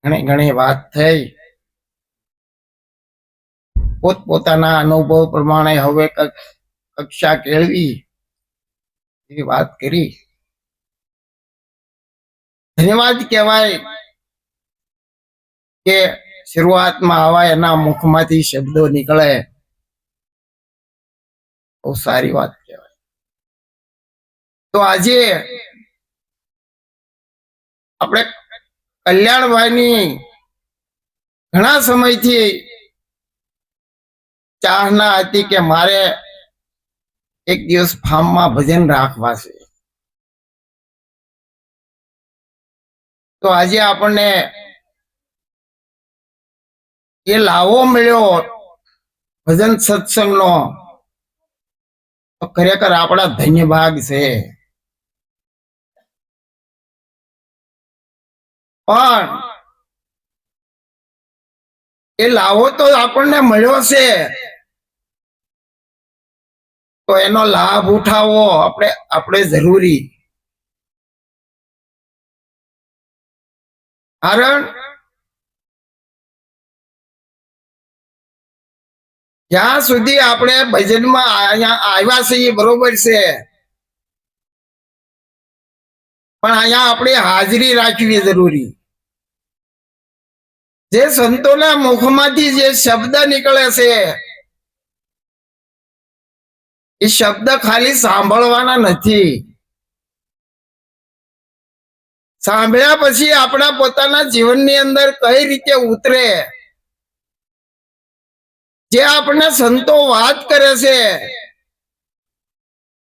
ઘણી ઘણી વાત થઈ. પોતપોતાના અનુભવ પ્રમાણે હવે કક્ષા કેળવી એવી વાત કરી. ધન્યવાદ કહેવાય કે શરૂઆતમાં આવા એના મુખમાંથી શબ્દો નીકળે, બહુ સારી વાત કહેવાય. તો આજે આપણે કલ્યાણભાઈની ઘણા સમયથી ચાહના હતી કે મારે એક દિવસ ફાર્મમાં ભજન રાખવા છે. તો આજે આપણને એ લાવો મળ્યો ભજન સત્સંગનો, તો ખરેખર આપણા ધન્ય ભાગ છે. પણ એ લાવો તો આપણને મળ્યો છે, તો એનો લાભ ઉઠાવવો આપણે જરૂરી. કારણ જ્યાં સુધી આપણે ભજનમાં આવ્યા છીએ બરોબર છે, પણ અહીંયા આપણે હાજરી રાખવી જરૂરી. જે સંતોના મુખમાંથી જે શબ્દ નીકળે છે, એ શબ્દ ખાલી સાંભળવાના નથી. સાંભળ્યા પછી આપણા પોતાના જીવનની અંદર કઈ રીતે ઉતરે, જે આપણને સંતો વાત કરે છે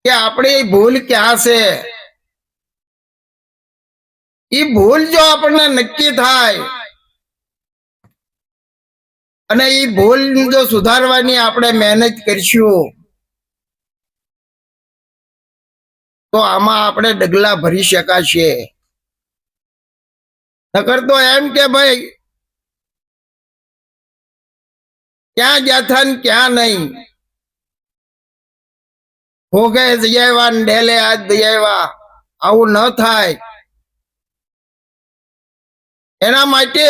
કે આપણી ભૂલ ક્યાં છે, એ ભૂલ જો આપણને નક્કી થાય અને એ ભૂલ જો સુધારવાની આપણે મહેનત કરીશું, તો આમાં આપણે ડગલા ભરી શકાશે. નકર તો એમ કે ભાઈ ક્યાં ગયા થા ને ક્યાં નહીં, ભોગે જઈ આવ્યા ને ડેલે આજ જઈ આવ્યા, આવું ન થાય. એના માટે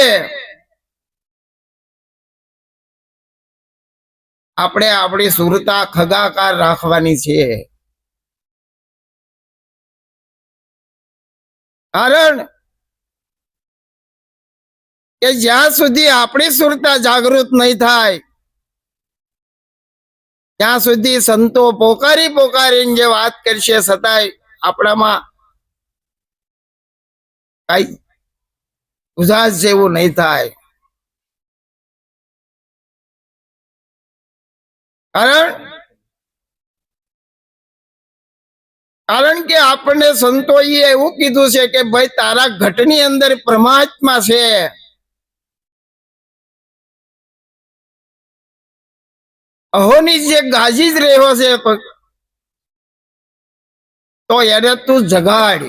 આપણે આપણી સુરતા ખગાકાર રાખવાની છે. કારણ કે જ્યાં સુધી આપણી સુરતા જાગૃત નહીં થાય, ત્યાં સુધી સંતો પોકારી પોકારીને જે વાત કરશે, છતાંય આપણામાં કઈ ઉજાસ જેવું નહીં થાય. કારણ કે આપણને સંતોએ એવું કીધું છે કે ભાઈ તારા ઘટની અંદર પરમાત્મા છે. અહોની જે ગાજી જ રહ્યો છે, તો એને તું જગાડ.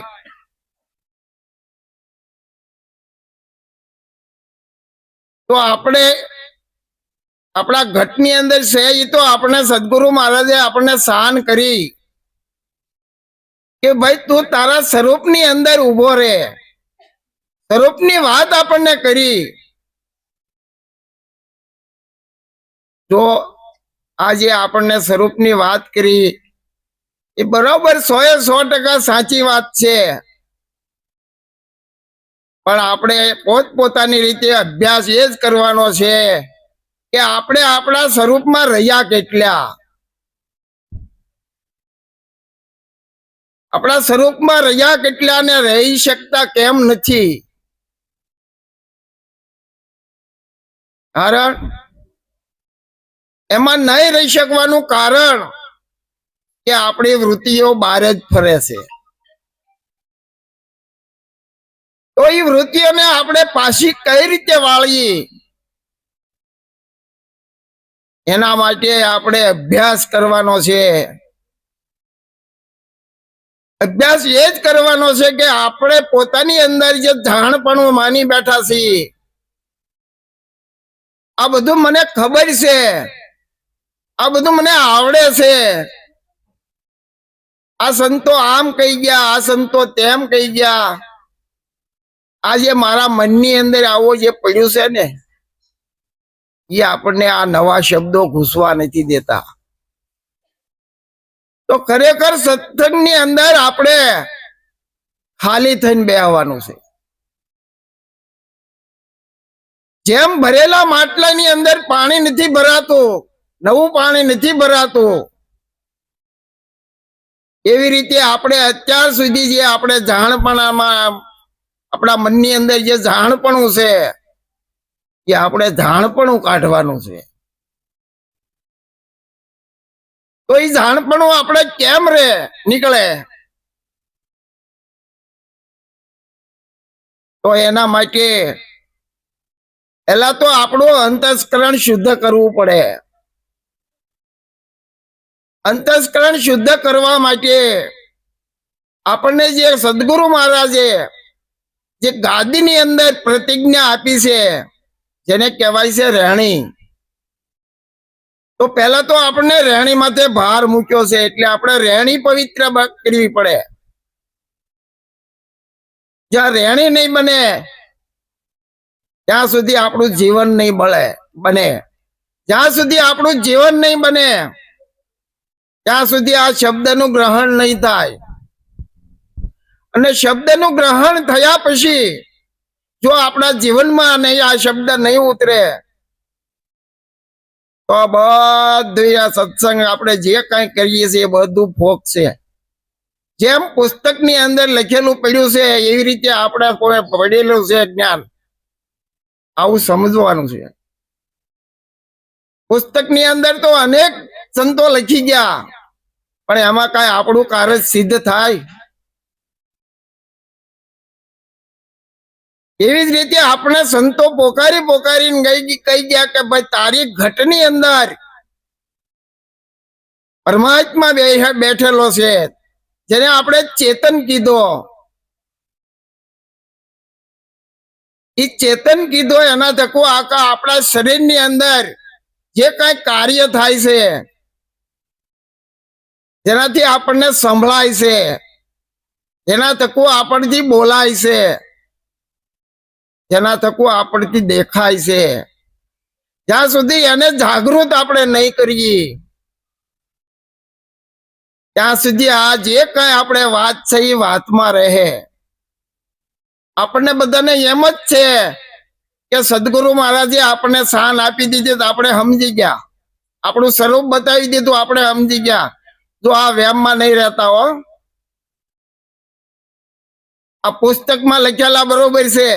તો આપણે આપણા ઘટની અંદર છે, એ તો આપણે સદગુરુ મહારાજે આપણને શાન કરી કે ભાઈ તું તારા સ્વરૂપની અંદર ઉભો રહે. સ્વરૂપની વાત આપણને કરી. જો આજે આપણને સ્વરૂપની વાત કરી, એ બરાબર 100% સાચી વાત છે. પણ આપણે પોતપોતાની રીતે અભ્યાસ એ જ કરવાનો છે કે આપણે આપણા સ્વરૂપમાં રહ્યા કેટલા, આપણા સ્વરૂપમાં રહ્યા કેટલા ને રહી શકતા કેમ નથી. કારણ એમાં નહીં રહી શકવાનું કારણ કે આપણી વૃત્તિઓ બહાર જ ફરે છે. તો એ વૃત્તિઓને આપણે પાછી કઈ રીતે વાળીએ, એના માટે આપણે અભ્યાસ કરવાનો છે. અભ્યાસ એ જ કરવાનો છે કે આપણે પોતાની અંદર જે જાણપણું માની બેઠા છીએ, આ બધું મને ખબર છે, આ બધું મને આવડે છે, આ સંતો આમ કહી ગયા, આ સંતો તેમ કહી ગયા, આજે મારા મનની અંદર આવો જે પડ્યું છે ને, એ આપણને આ નવા શબ્દો ઘૂસવા નથી દેતા. તો ખરેખર સત્સંગની અંદર આપણે ખાલી થઈને બેહવાનું છે. જેમ ભરેલા માટલાની અંદર પાણી નથી ભરાતું, નવું પાણી નથી ભરાતું, એવી રીતે આપણે અત્યાર સુધી જે આપણે જાણપણામાં આપણા મનની અંદર જે જાણપણું છે એ આપણે જાણપણું કાઢવાનું છે. તો એ જાણપણું આપણે કેમ નીકળે? તો એના માટે પહેલા તો આપણું અંતસ્કરણ શુદ્ધ કરવું પડે. અંતસ્કરણ શુદ્ધ કરવા માટે આપણને જે સદગુરુ મહારાજે જે ગાદીની અંદર પ્રતિજ્ઞા આપી છે, જેને કહેવાય છે રહેણી, તો પહેલા તો આપણને રહેણી માથે ભાર મૂક્યો છે. એટલે આપણે રહેણી પવિત્ર કરવી પડે. જ્યાં રહેણી નહીં બને ત્યાં સુધી આપણું જીવન નહીં બને. જ્યાં સુધી આપણું જીવન નહીં બને ત્યાં સુધી આ શબ્દનું ગ્રહણ નહીં થાય. અને શબ્દનું ગ્રહણ થયા પછી જો આપણા જીવનમાં નહીં આ શબ્દ નહીં ઉતરે તો બધું આ સત્સંગ આપણે જે કઈ કરીએ છીએ બધું ફોક છે. જેમ પુસ્તકની અંદર લખેલું પડ્યું છે એવી રીતે આપણે કોઈ પડેલું છે જ્ઞાન, આવું સમજવાનું છે. પુસ્તકની અંદર તો અનેક સંતો લખી ગયા, પણ એમાં કઈ આપણું કાર્ય સિદ્ધ થાય? એવી જ રીતે આપણે સંતો પોકારીને કહી ગયા કે ભાઈ તારી ઘટની અંદર પરમાત્મા બેઠેલો છે, જેને આપણે ચેતન કીધો. એ ચેતન કીધો એના થકો આખા આપણા શરીરની અંદર જે કઈ કાર્ય થાય છે, જેનાથી આપણને સંભળાય છે, જેના થકો આપણથી બોલાય છે, જેના થકો આપણથી દેખાય છે, જ્યાં સુધી એને જાગૃત આપણે નહીં કરીએ ત્યાં સુધી આ જે કઈ આપણે વાત છે એ વાતમાં રહે. આપણને બધાને એમ જ છે કે સદગુરુ મહારાજે આપણને શાન આપી દીધી તો આપણે સમજી ગયા, આપણું સ્વરૂપ બતાવી દીધું, આપણે સમજી ગયા. જો આ વ્યામમાં નહીં રહેતા હો, આ પુસ્તકમાં લખેલા બરોબર છે,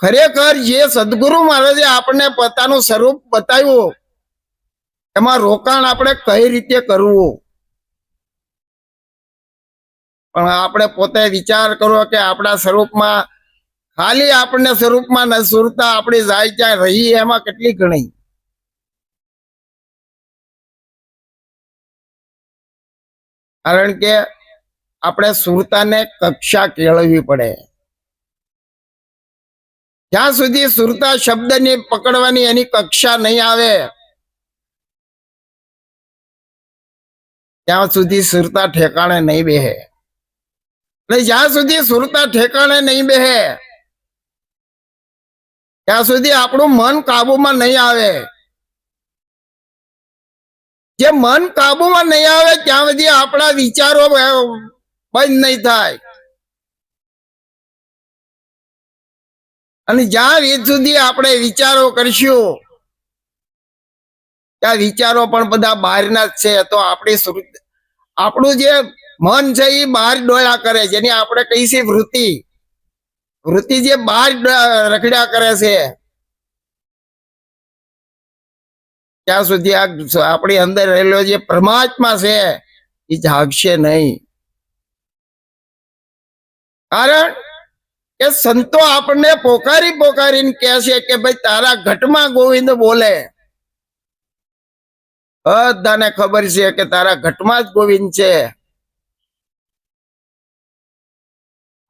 ખરેખર જે સદગુરુ મહારાજે આપણને પોતાનું સ્વરૂપ બતાવ્યું એમાં રોકાણ આપણે કઈ રીતે કરવું. પણ આપણે પોતે વિચાર કરો કે આપણા સ્વરૂપમાં ખાલી આપણને સ્વરૂપમાં ન સુરતા આપણી જાય ત્યાં રહી એમાં કેટલી ઘણી. કારણ કે આપણે સુરતાને કક્ષા કેળવવી પડે. જ્યાં સુધી સુરતા શબ્દની પકડવાની એની કક્ષા નહીં આવે ત્યાં સુધી સુરતા ઠેકાણે નહીં બેહે. એટલે જ્યાં સુધી સુરતા ઠેકાણે નહીં બેહે ત્યાં સુધી આપણું મન કાબુમાં નહીં આવે. જે મન કાબુમાં નહીં આવે ત્યાં સુધી આપણા વિચારો બંધ નહીં થાય. અને જ્યાં સુધી આપણે વિચારો કરશું ત્યાં વિચારો પણ બધા બહારના જ છે. તો આપણું જે મન છે એ બહાર ડોળા કરે, જેની આપણે કહીએ છીએ વૃત્તિ. વૃત્તિ જે બહાર રખડ્યા કરે છે ત્યાં સુધી આપણી અંદર રહેલો જે પરમાત્મા છે એ જાગશે નહીં. કારણ કે સંતો આપણને પોકારીને કહે છે કે ભાઈ તારા ઘટમાં ગોવિંદ બોલે. બધાને ખબર છે કે તારા ઘટમાં જ ગોવિંદ છે.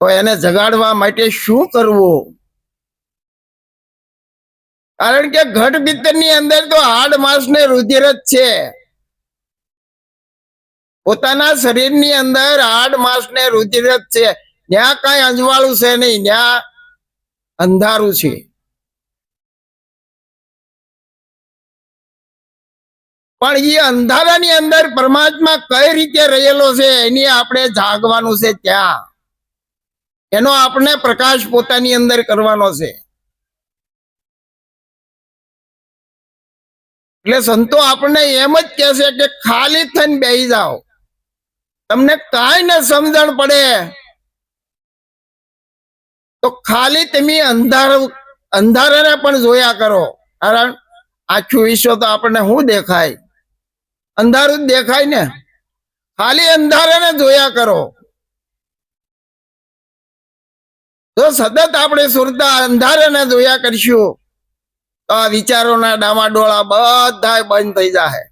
તો એને જગાડવા માટે શું કરવું? કારણ કે ઘટ ભીતરની અંદર તો હાડ માંસ ને રુધિર જ છે. પોતાના શરીરની અંદર હાડ માંસ ને રુધિર જ છે, ત્યાં કઈ અંજવાળું છે નહીં, ત્યાં અંધારું છે. પણ એ અંધારાની અંદર પરમાત્મા કઈ રીતે રહેલો છે એની આપણે જાગવાનું છે, ત્યાં એનો આપણે પ્રકાશ પોતાની અંદર કરવાનો છે. એટલે સંતો આપણને એમ જ કહે છે કે ખાલી થઈને બેસી જાઓ, તમને કાંઈ ને સમજણ પડે તો ખાલી તમે અંધારાને પણ જોયા કરો. કારણ આખું વિશ્વ તો આપણને શું દેખાય? અંધારું જ દેખાય ને. ખાલી અંધારાને જોયા કરો. જો સતત આપણે સુરતા અંધારાને જોયા કરશું તો આ વિચારોના ડામાડોળા બધા બંધ થઈ જાય.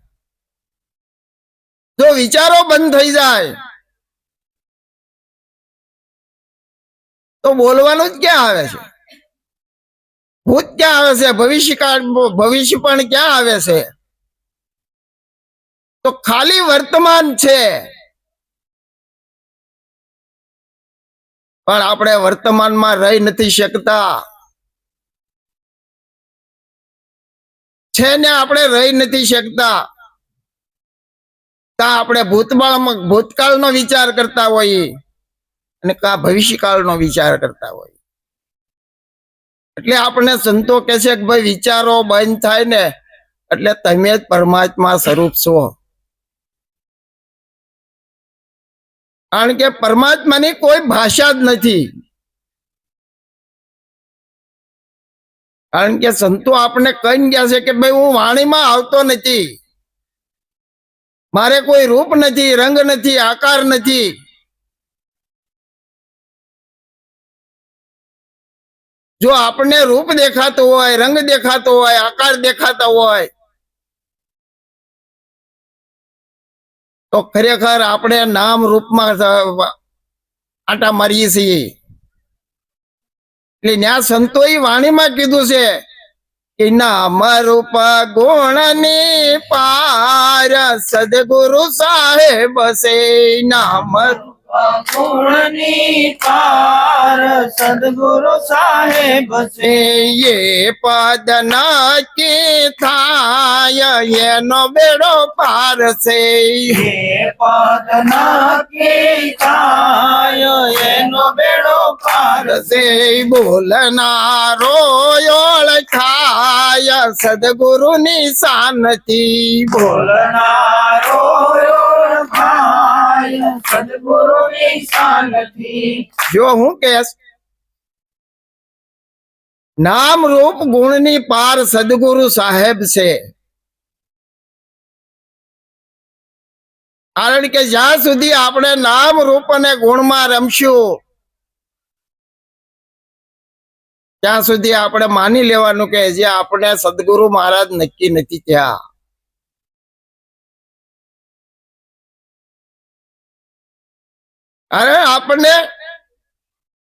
જો વિચારો બંધ થઈ જાય તો બોલવાનું જ ક્યાં આવે છે? ભૂત ક્યાં આવે છે? ભવિષ્ય પણ ક્યાં આવે છે? તો ખાલી વર્તમાન છે. પણ આપણે વર્તમાનમાં રહી નથી શકતા છે ને, આપણે રહી નથી શકતા. કા આપણે ભૂતકાળનો વિચાર કરતા હોઈએ અને કા ભવિષ્યકાળનો વિચાર કરતા હોઈએ. એટલે આપણે સંતો કહે છે કે ભાઈ વિચારો બંધ થાય ને એટલે તમે જ પરમાત્મા સ્વરૂપ છો. કારણ કે પરમાત્માની કોઈ ભાષા જ નથી. કારણ કે સંતો આપણે કહીને ગયા છે કે ભાઈ હું વાણીમાં આવતો નથી, મારે કોઈ રૂપ નથી, રંગ નથી, આકાર નથી. જો આપણને રૂપ દેખાતો હોય, રંગ દેખાતો હોય, આકાર દેખાતા હોય તો ખરેખર આપણે નામ રૂપમાં આટા મારીએ છીએ. એટલે ત્યાં સંતોએ વાણીમાં કીધું છે કે નામ રૂપ ગુણની પાર સદગુરુ સાહેબ છે. નામ ગુણની પાર સદગુરુ સાહેબ છે. એ પદ નક્કી થાય એનો બેડો પાર છે. એ પદ નક્કી થાય એનો બેડો પાર છે. બોલનારો ઓળખાય સદગુરુની શાનથી. બોલનારો ઓળખાય સદગુરુની શાનથી. જો હું કેસ નામ રૂપ ગુણની પાર સદગુરુ સાહેબ છે. કારણ કે જ્યાં સુધી આપણે નામ રૂપ અને ગુણમાં રમશું ત્યાં સુધી આપણે માની લેવાનું કે જે આપણે સદગુરુ મહારાજ નક્કી નથી થયા. અરે આપણને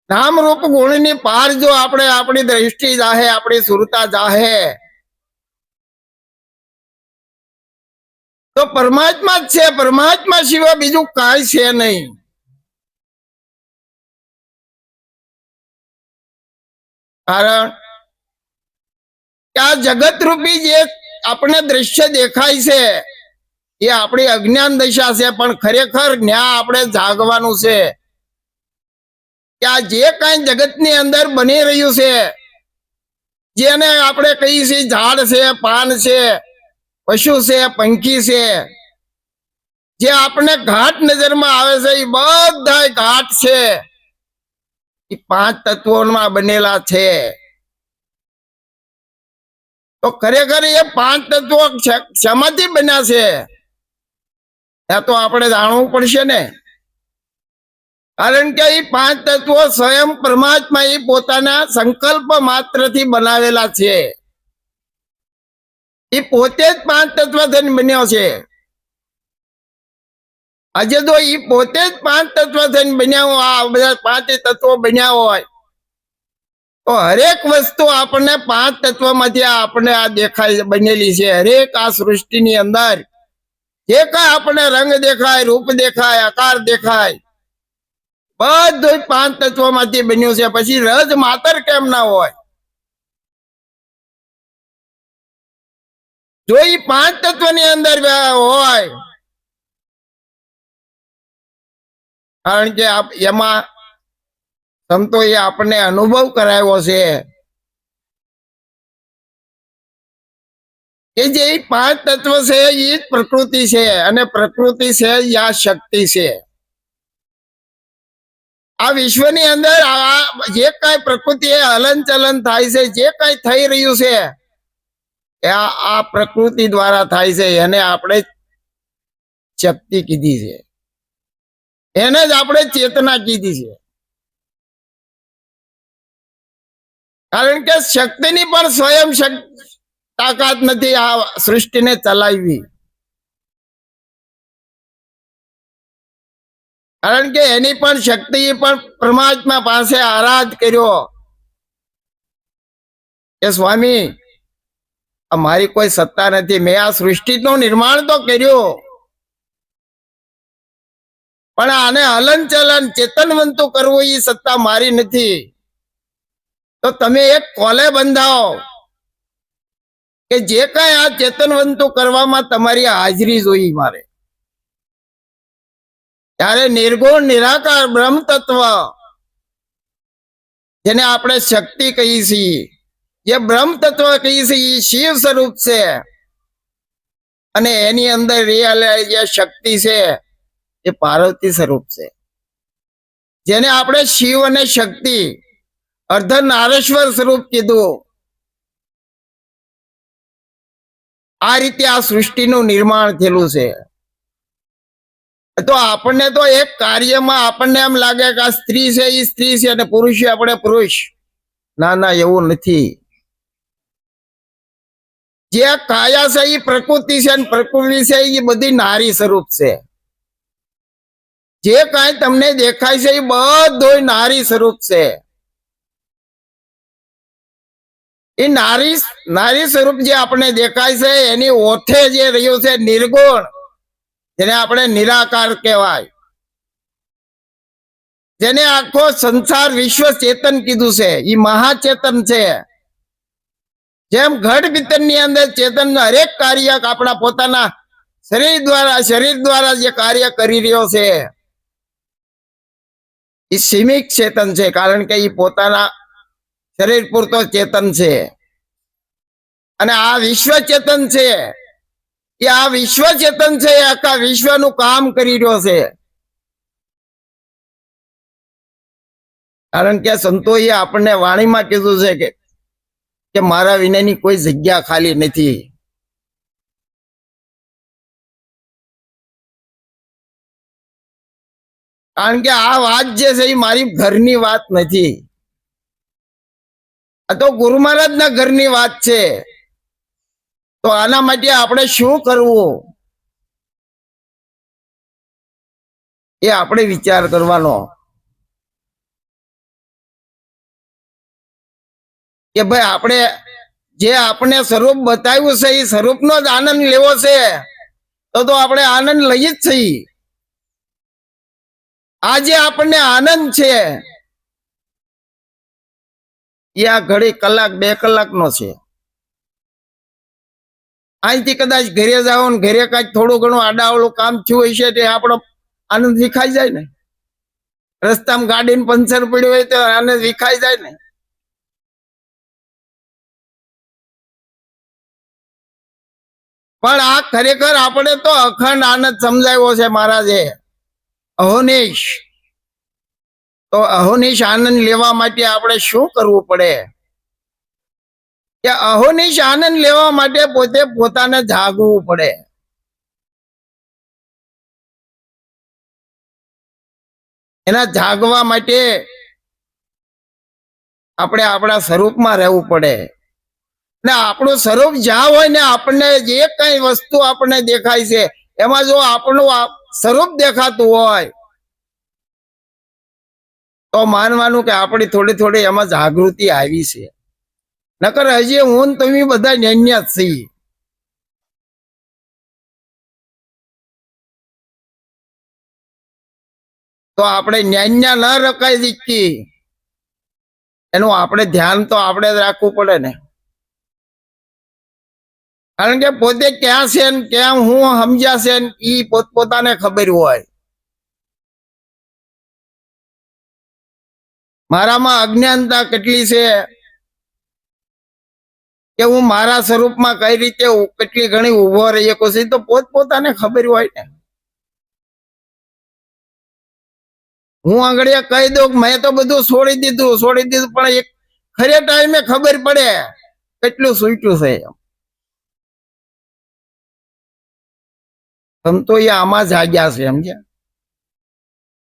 નામ રૂપ ગુણની પાર જો આપણે આપણી દ્રષ્ટિ જાહે, આપણી સુરતા જાહે તો પરમાત્મા જ છે. પરમાત્મા સિવાય બીજું કાંઈ છે નહીં. કારણ કે આ જગત રૂપી જે આપણે દ્રશ્ય દેખાય છે એ આપણી અજ્ઞાન દશા છે. પણ ખરેખર ન્યા આપણે જાગવાનું છે કે આ જે કાંઈ જગતની અંદર બની રહ્યું છે, જેને આપણે કહીએ છીએ ઝાડ છે, પાન છે, પશુ છે, પંખી છે, જે આપણે ઘાટ નજરમાં આવે છે એ બધા ઘાટ છે. એ 5 તત્વોમાં બનેલા છે. તો ખરેખર એ 5 તત્વો શેમાંથી બન્યા છે ત્યાં તો આપણે જાણવું પડશે ને. કારણ કે એ 5 તત્વો સ્વયં પરમાત્મા એ પોતાના સંકલ્પ માત્રથી બનાવેલા છે. એ પોતે જ 5 તત્વ થઈને બન્યો છે. આજે જો એ પોતે જ 5 તત્વ થઈને બન્યા હોય, આ બધા 5 તત્વો બન્યા હોય તો હરેક વસ્તુ આપણને 5 તત્વમાંથી આપણને આ દેખાય બનેલી છે. હરેક આ સૃષ્ટિની અંદર જે કઈ આપણે રંગ દેખાય, રૂપ દેખાય, આકાર દેખાય, બધું પાંચ તત્વોમાંથી બન્યું છે. પછી રજ માતર કેમ ના હોય? જો એ પાંચ તત્વની અંદર હોય, કારણ કે એમાં સંતોએ આપણને અનુભવ કરાવ્યો છે કે જે પાંચ તત્વ છે એ જ પ્રકૃતિ છે, અને પ્રકૃતિ છે યા શક્તિ છે. આ વિશ્વની અંદર જે કઈ પ્રકૃતિ હલન ચલન થાય છે, જે કઈ થઈ રહ્યું છે એ આ પ્રકૃતિ દ્વારા થાય છે. એને આપણે શક્તિ કીધી છે, એને જ આપણે ચેતના કીધી છે. કારણ કે શક્તિની પણ સ્વયં તાકાત નથી આ સૃષ્ટિને ચલાવવી. કારણ કે એની પણ શક્તિ પણ પરમાત્મા પાસે આરાધ કર્યો કે સ્વામી, મારી કોઈ સત્તા નથી, મેં આ સૃષ્ટિનું નિર્માણ તો કર્યું, પણ આને હલન ચલન ચેતનવંતું કરવું એ સત્તા મારી નથી. તો તમે એક કોલે બંધાવો કે જે કઈ આ ચેતનવંતું કરવામાં તમારી હાજરી જોઈ મારે. ત્યારે નિર્ગુણ નિરાકાર બ્રહ્મ તત્વ, જેને આપણે શક્તિ કહીએ છીએ, જે બ્રહ્મ તત્વ કહીએ છીએ, એ શિવ સ્વરૂપ છે. અને એની અંદર જે શક્તિ છે એ પાર્વતી સ્વરૂપ છે. જેને આપણે શિવ અને શક્તિ અર્ધનારેશ્વર સ્વરૂપ કીધું. આ રીતે આ સૃષ્ટિનું નિર્માણ થયેલું છે. તો આપણને તો એક કાર્યમાં આપણને એમ લાગે કે આ સ્ત્રી છે એ સ્ત્રી છે અને પુરુષ છે આપણે પુરુષ. ના ના, એવું નથી. જે કાયા છે એ પ્રકૃતિ છે, અને પ્રકૃતિ છે એ બધી નારી સ્વરૂપ છે. જે કાંઈ તમને દેખાય છે એ બધું નારી સ્વરૂપ છે. એ નારી સ્વરૂપ જે આપણે દેખાય છે એની ઓઠે જે રહ્યું છે નિર્ગુણ, જેને આપણે નિરાકાર કહેવાય, જેને આખો સંસાર વિશ્વ ચેતન કીધું છે, એ મહાચેતન છે. જેમ ઘટ ભીતરની અંદર ચેતન હરેક કાર્ય આપણા પોતાના શરીર દ્વારા જે કાર્ય કરી રહ્યો છે એ સીમિત ચેતન છે, કારણ કે એ પોતાના શરીર પૂરતો ચેતન છે. અને આ વિશ્વ ચેતન છે, એ આ વિશ્વ ચેતન છે એ આખા વિશ્વનું કામ કરી રહ્યો છે. કારણ કે સંતોએ આપણને વાણીમાં કીધું છે કે મારા વિનાની કોઈ જગ્યા ખાલી નથી. કારણ કે આ વાત જે છે એ મારી ઘરની વાત નથી, આ તો ગુરુ મહારાજના ઘરની વાત છે. તો આના માટે આપણે શું કરવું એ આપણે વિચાર કરવાનો કે ભાઈ આપણે જે આપણે સ્વરૂપ બતાવ્યું છે એ સ્વરૂપનો જ આનંદ લેવો છે, તો આપણે આનંદ લઈ જ છીએ. આ જે આપણને આનંદ છે એ આ ઘડી કલાક 2 કલાકનો છે. અહીંથી કદાચ ઘરે જાઓ ને ઘરે કાંઈક થોડું ઘણું આડાવડું કામ થયું હોય છે તે આપણો આનંદ વિખાઈ જાય ને. રસ્તામાં ગાડીને પંચર પડ્યું હોય તો આનંદ વિખાઈ જાય ને. પણ આ ખરેખર આપણે તો અખંડ આનંદ સમજાવ્યો છે મહારાજે, અહોનિશ. તો અહોનિશ આનંદ લેવા માટે આપણે શું કરવું પડે? કે અહોનિશ આનંદ લેવા માટે પોતે પોતાને જાગવું પડે. એના જાગવા માટે આપણે આપણા સ્વરૂપમાં રહેવું પડે. ને આપણું સ્વરૂપ જ્યાં હોય ને, આપણને જે કઈ વસ્તુ આપણને દેખાય છે એમાં જો આપણું સ્વરૂપ દેખાતું હોય તો માનવાનું કે આપણી થોડી થોડી એમાં જાગૃતિ આવી છે. નકર હજી હું તમે બધા ન્યાન્યા જ છીએ. તો આપણે ન્યાન્યા ન રખાઈ દીધી, એનું આપણે ધ્યાન તો આપણે જ રાખવું પડે ને. કારણ કે પોતે ક્યાં છે ને ક્યાં હું સમજ્યા છે ને ઈ પોતપોતાને ખબર હોય. મારામાં અજ્ઞાનતા કેટલી છે કે હું મારા સ્વરૂપમાં કઈ રીતે કેટલી ઘણી ઉભો રહી શકું છું, તો પોતપોતાને ખબર હોય ને. હું આગળ કહી દઉં મેં તો બધું છોડી દીધું, પણ એક ખરે ટાઈમે ખબર પડે કેટલું સૂટ્યું છે. સંતો એ આમાં જાગ્યા છે, સમજ્યા?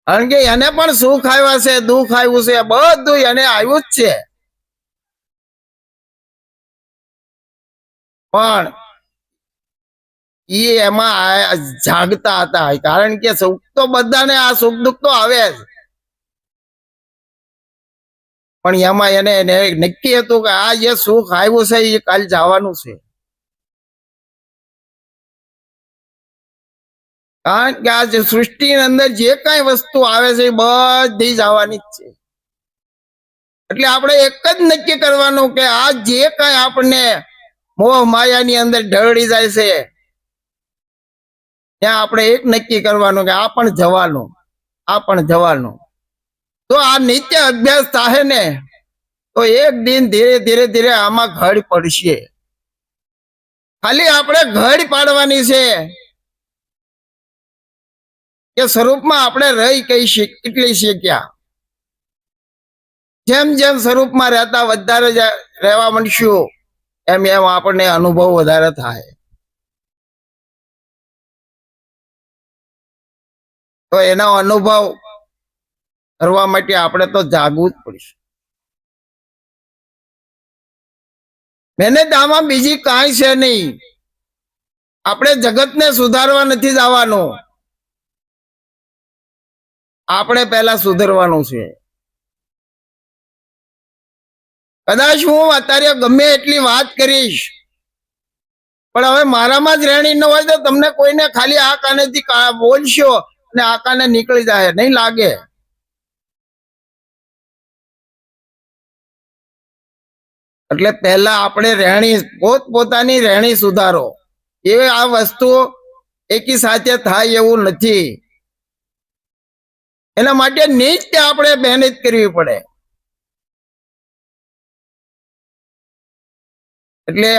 કારણ કે એને પણ સુખ આવ્યા છે, દુઃખ આવ્યું છે, બધું એને આવ્યું જ છે. પણ એ એમાં જાગતા હતા, કારણ કે સુખ તો બધાને આ સુખ દુઃખ તો આવે જ, પણ એમાં એને નક્કી હતું કે આ જે સુખ આવ્યું છે એ કાલ જવાનું છે. કારણ કે આ જે સૃષ્ટિની અંદર જે કઈ વસ્તુ આવે છે એ બધી જવાની જ છે. એટલે આપણે એક જ નક્કી કરવાનું કે આ જે કઈ આપણને મોહ માયાની અંદર ઢળી જાય છે ત્યાં આપણે એક નક્કી કરવાનું કે આ પણ જવાનું, આ પણ જવાનું. તો આ નિત્ય અભ્યાસ થાય ને તો એક દિન ધીરે ધીરે ધીરે આમાં ઘડ પડશે. ખાલી આપણે ઘડ પાડવાની છે કે સ્વરૂપમાં આપણે રહી કઈ કેટલી શીખ્યા. જેમ જેમ સ્વરૂપમાં રહેતા વધારે રહેવા માંડશું એમ એમ આપણને અનુભવ વધારે થાય. તો એનો અનુભવ કરવા માટે આપણે તો જાગવું જ પડશે. મહેનત આમાં બીજી કાંઈ છે નહીં. આપણે જગતને સુધારવા નથી જવાનું, આપણે પહેલા સુધરવાનું છે. કદાચ હું અત્યારે ગમે એટલી વાત કરીશ, પણ હવે મારામાં જ રહેણી ન હોય તો તમને કોઈને ખાલી આ કાનેથી બોલશો અને આ કાને નીકળી જાય, નહીં લાગે. એટલે પહેલા આપણે રહેણી પોતપોતાની રહેણી સુધારો. એ આ વસ્તુ એકી સાથે થાય એવું નથી. એના માટે નિત્ય આપણે મહેનત કરવી પડે. એટલે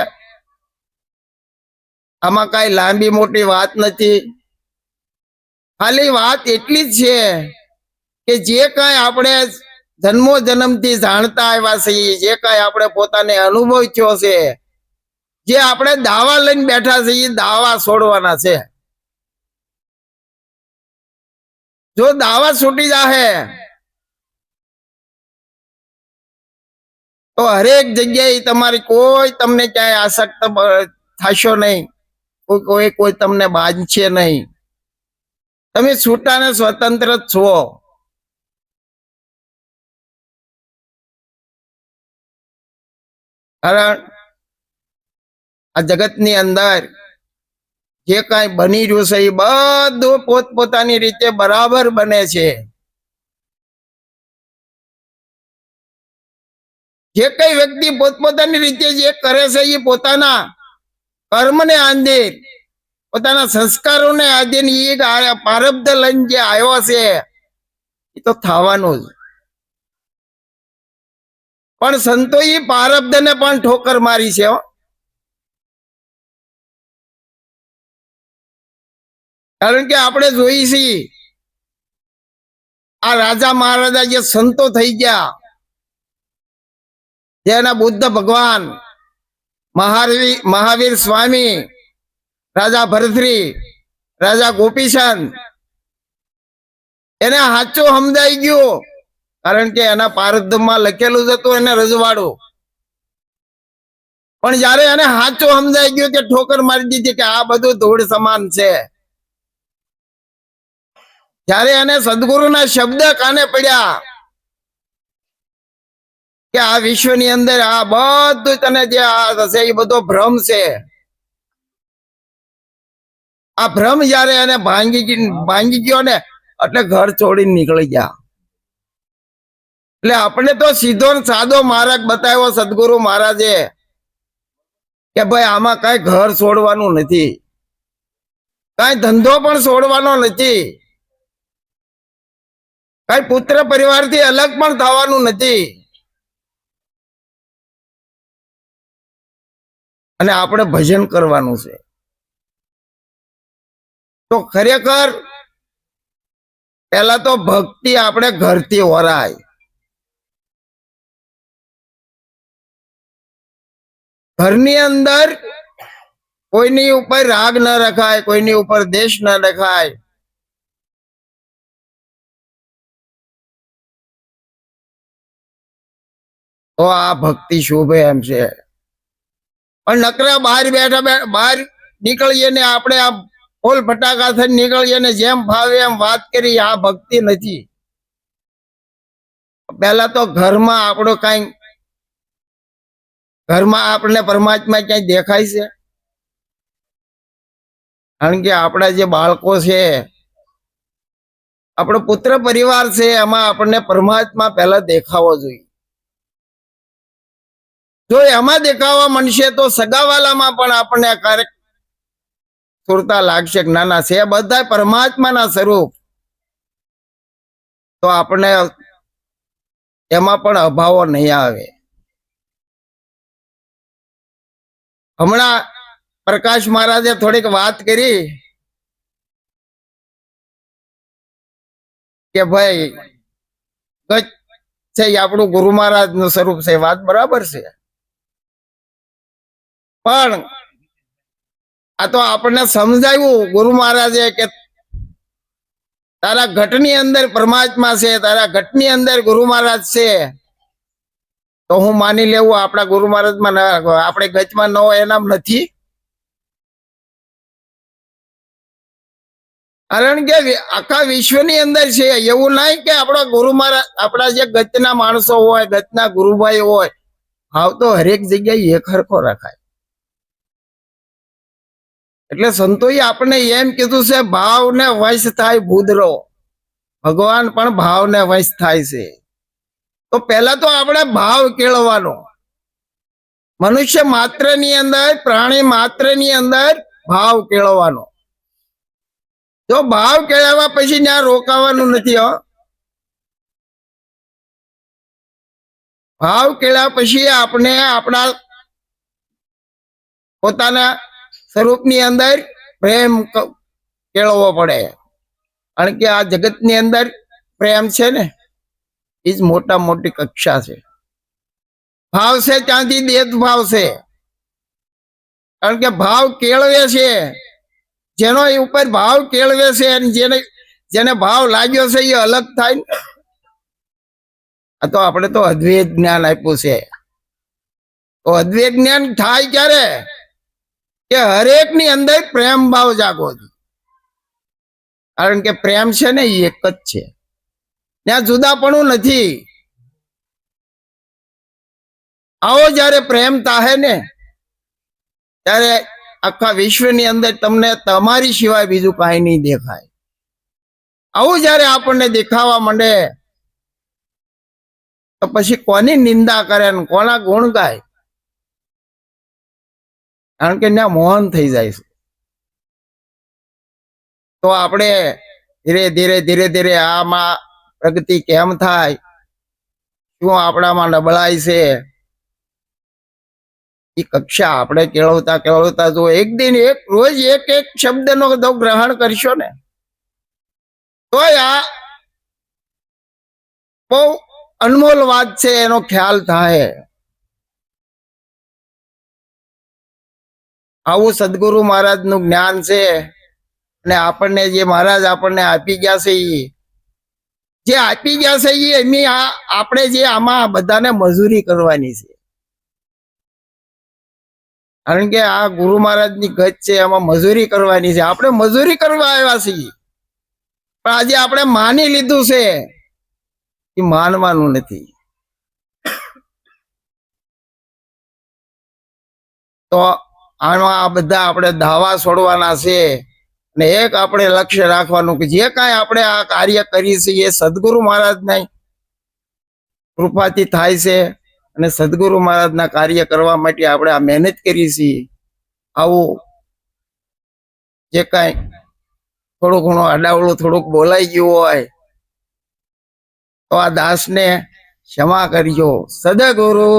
આમાં કઈ લાંબી મોટી વાત નથી. ખાલી વાત એટલી જ છે કે જે કઈ આપણે જન્મો જન્મથી જાણતા આવ્યા છીએ, જે કઈ આપણે પોતાને અનુભવ થયો છે, જે આપણે દાવા લઈને બેઠા છે એ દાવા છોડવાના છે. જો દાવા છૂટી જાહે તો હરેક જગ્યાએ તમારી કોઈ તમને ક્યાંય આસક્ત થશો નહીં, કોઈ તમને બાંધશે નહીં. તમે છૂટા ને સ્વતંત્ર જ છો. કારણ આ જગતની અંદર જે કઈ બની રહ્યું છે એ બધું પોતપોતાની રીતે બરાબર બને છે. જે કઈ વ્યક્તિ પોતપોતાની રીતે જે કરે છે એ પોતાના કર્મને આધીન, પોતાના સંસ્કારોને આધીન એ પ્રારબ્ધ લઈને જે આવ્યો છે એ તો થવાનું જ. પણ સંતો એ પ્રારબ્ધને પણ ઠોકર મારી છે. કારણ કે આપણે જોઈ છીએ આ રાજા મહારાજા જે સંતો થઈ ગયા, જેના બુદ્ધ ભગવાન, મહાવીર સ્વામી, રાજા ભરતરી, રાજા ગોપીચંદ, એને સાચું સમજાઈ ગયું. કારણ કે એના પ્રારબ્ધમાં લખેલું જ હતું એને રજવાડું. પણ જયારે એને સાચું સમજાઈ ગયું કે ઠોકર મારી દીધી કે આ બધું ધૂળ સમાન છે, જ્યારે એને સદગુરુના શબ્દ કાને પડ્યા કે આ વિશ્વની અંદર આ બધું તને જે થશે એ બધો ભ્રમ છે, આ ભ્રમ જયારે એને ભાંગી ગયો ને એટલે ઘર છોડીને નીકળી ગયા. એટલે આપણે તો સીધો ને સાદો માર્ગ બતાવ્યો સદગુરુ મહારાજે કે ભાઈ આમાં કઈ ઘર છોડવાનું નથી, કઈ ધંધો પણ છોડવાનો નથી, કઈ પુત્ર પરિવારથી અલગ પણ થવાનું નથી, અને આપણે ભજન કરવાનું છે. તો ખરેખર પેલા તો ભક્તિ આપણે ઘરથી વરાય. ઘરની અંદર કોઈની ઉપર રાગ ન રખાય, કોઈની ઉપર દેશ ન રખાય. તો આ ભક્તિ શોભે એમ છે. પણ નકરા બહાર બેઠા બહાર નીકળીએ ને આપણે આ ફૂલ ફટાકા થઈને નીકળીએ ને જેમ ભાવે એમ વાત કરી, આ ભક્તિ નથી. પહેલા તો ઘરમાં આપણો કઈ ઘરમાં આપણને પરમાત્મા ક્યાંય દેખાય છે? કારણ કે આપણા જે બાળકો છે, આપણો પુત્ર પરિવાર છે, એમાં આપણને પરમાત્મા પહેલા દેખાવો જોઈએ. જો એમાં દેખાવા મળશે તો સગાવાલામાં પણ આપણને ક્યારેક સુરતા લાગશે કે ના ના છે બધા પરમાત્માના સ્વરૂપ, તો આપણને એમાં પણ અભાવો નહીં આવે. હમણાં પ્રકાશ મહારાજે થોડીક વાત કરી કે ભાઈ ગચ છે એ આપણું ગુરુ મહારાજ નું સ્વરૂપ છે, વાત બરાબર છે. પણ આ તો આપણને સમજાવ્યું ગુરુ મહારાજે કે તારા ઘટની અંદર પરમાત્મા છે, તારા ઘટની અંદર ગુરુ મહારાજ છે, તો હું માની લેવું આપણા ગુરુ મહારાજમાં આપણે ગચમાં ન હોય એનામ નથી. કારણ કે આખા વિશ્વની અંદર છે. એવું નહીં કે આપણા ગુરુ મહારાજ, આપણા જે ગચના માણસો હોય, ગચના ગુરુભાઈ હોય, ભાવ તો હરેક જગ્યાએ એક હરખો રખાય. એટલે સંતોએ આપણે એમ કીધું છે, ભાવને વશ થાય ભૂદરો, ભગવાન પણ ભાવને વશ થાય છે. તો પહેલા તો આપણે ભાવ કેળવવાનો. મનુષ્ય માત્ર ની અંદર, પ્રાણી માત્ર ની અંદર ભાવ કેળવવાનો. જો ભાવ કેળવ્યા પછી ત્યાં રોકાવાનું નથી. હો, ભાવ કેળવ્યા પછી આપણે આપણા પોતાના સ્વરૂપની અંદર પ્રેમ કેળવવો પડે. કારણ કે આ જગતની અંદર પ્રેમ છે ને એ જ મોટા મોટી કક્ષા છે. ભાવ છે ત્યાંથી દેત ભાવ છે. કારણ કે ભાવ કેળવે છે, જેનો એ ઉપર ભાવ કેળવે છે, અને જેને ભાવ લાગ્યો છે એ અલગ થાય ને. આ તો આપણે તો અદ્વૈત જ્ઞાન આપ્યું છે. તો અદ્વૈત જ્ઞાન થાય ક્યારે? કે હરેક ની અંદર પ્રેમ ભાવ જાગો. કારણ કે પ્રેમ છે ને એ એક જ છે, ત્યાં જુદાપણું નથી. આવો જયારે પ્રેમ થાહે ને ત્યારે આખા વિશ્વની અંદર તમને તમારી સિવાય બીજું કાંઈ નહીં દેખાય. આવું જયારે આપણને દેખાવા માંડે તો પછી કોની નિંદા કરે ને કોના ગુણ ગાય? કારણ કે ત્યાં મોહન થઈ જાય છે. તો આપણે ધીરે ધીરે ધીરે ધીરે આમાં પ્રગતિ કેમ થાય, શું આપણામાં નબળાઈ છે, એ કક્ષા આપણે કેળવતા કેળવતા જો એક દિન એક રોજ એક એક શબ્દનો ગ્રહણ કરશો ને તો આ બહુ અનમોલ વાત છે, એનો ખ્યાલ થાય. આવું સદગુરુ મહારાજ નું જ્ઞાન છે. અને આપણને જે મહારાજ આપણને આપી ગયા છે, જે આપી ગયા છે એમની આપણે જે આમાં બધાને મજૂરી કરવાની છે. કારણ કે આ ગુરુ મહારાજ ની ગત છે, એમાં મજૂરી કરવાની છે. આપણે મજૂરી કરવા આવ્યા છીએ, પણ આજે આપણે માની લીધું છે એ માનવાનું નથી. તો આમાં આ બધા આપણે દાવા છોડવાના છે. અને એક આપણે લક્ષ્ય રાખવાનું કે જે કાંઈ આપણે આ કાર્ય કરીએ છીએ એ સદગુરુ મહારાજની કૃપાથી થાય છે અને સદગુરુ મહારાજના કાર્ય કરવા માટે આપણે આ મહેનત કરીએ છીએ. આવું જે કાંઈ થોડું ઘણું આડાવડું થોડુંક બોલાઈ ગયું હોય તો આ દાસને ક્ષમા કરજો. સદગુરુ